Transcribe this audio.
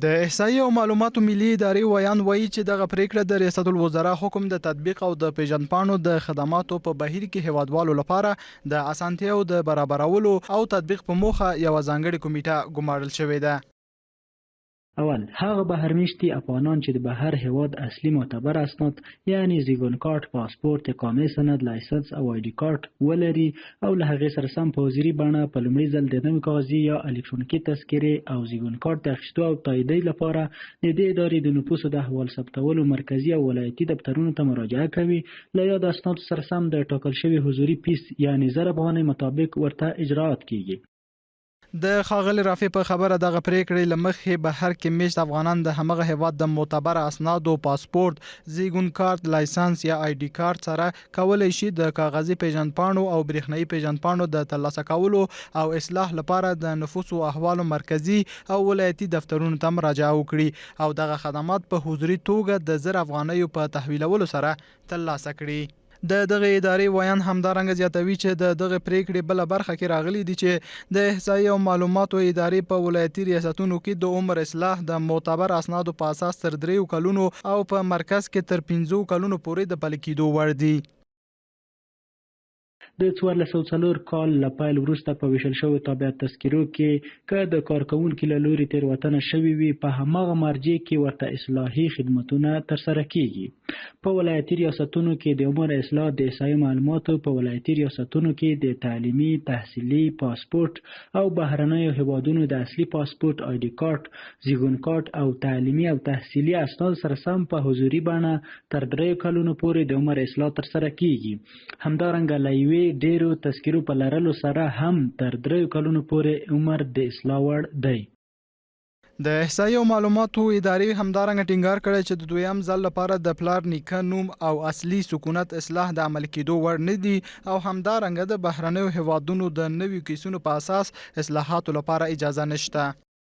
د احصایې او معلوماتو ملي ادارې ویان وایي چې دغه پریکړه د ریاست الوزرا حکم د تطبیق او د پیژندپاڼو د خدماتو په بهیر کې هیوادوالو لپاره د اسانتیاو د برابرولو او تطبیق په موخه یو ځانګړې کمیټه ګمارل شوې ده. اول هغه بهرمیشتي افغانان چې د بهر هیواد اصلي معتبر اسناد یعنی زیګون کارت، پاسپورت، اقامې سند، لایسنس او آی ډي کارت ولري او له هغې سره سم په حضوري بڼه په لومړي ځل د نوي کاغذي یا الکترونیکي تذکرې او زیګون کارت د اخیستو او تاییدۍ لپاره د دې ادارې د نفوسو د احوال ثبتولو مرکزي او ولایتي دفترونو ته مراجعه کوي. له یاد اسنادو سره سم د ټاکل شوي حضوري فیس یعنی 1000 افغانۍ مطابق ورته اجراات کیږي. د ښاغلي رافع په خبره دغه پریکړې له مخې بهر کې میشت افغانان د همغه هیواد د معتبر اسنادو پاسپورت، زیګون کارت، لایسنس یا آی ډي کارت سره کولی شي د کاغذي پیژندپاڼو او برېښنایي پیژندپاڼو د ترلاسه کولو او اصلاح لپاره د نفوسو احوالو مرکزي او ولایتي دفترونو ته مراجعه وکړي او دغه خدمات په حضوري توګه د 1000 افغانیو په تحویلولو سره ترلاسه کړي. د دغه ادارې ویان همدارنګه زیاتوي چې د دغه پریکړې بله برخه کې راغلي دي چې د احصایې او معلوماتو ادارې په ولایتي ریاستونو کې د عمر اصلاح د معتبر اسنادو په اساس تر 3 کلونو او په مرکز کې تر 15 کلونو پورې د پلي کېدو وړ دي. د 1404 کال له پیل وروسته په ویشل شویو تابعیت تذکرو کې که د کارکوونکي له لوري تېروتنه شوې وي په هماغه مرجع کې ورته اصلاحي خدمتونه ترسره کیږي. په ولایتي ریاستونو کې د عمر اصلاح د احصایي معلوماتو په ولایتي ریاستونو کې د تعلیمي، تحصیلي، پاسپورت او بهرنیو هیوادونو د اصلي پاسپورت، آی ډي کارت، زیګون کارت او تعلیمي او تحصیلي اسناد سره سم په حضوري بڼه تر 3 کلونو پورې د عمر اصلاح ترسره کیږي. همدارنګه له یوې ډیرو تذکرو په لرلو سره هم تر 3 کلونو پورې عمر د اصلاح وړ دی. د احصایې او معلوماتو ادارې همدارنګه ټینګار کړی چې د دویم ځل لپاره د پلار نیکه نوم او اصلي سکونت اصلاح د عمل کېدو وړ نه دي او همدارنګه د بهرنیو هیوادونو د نویو کیسونو په اساس اصلاحاتو لپاره اجازه نشته.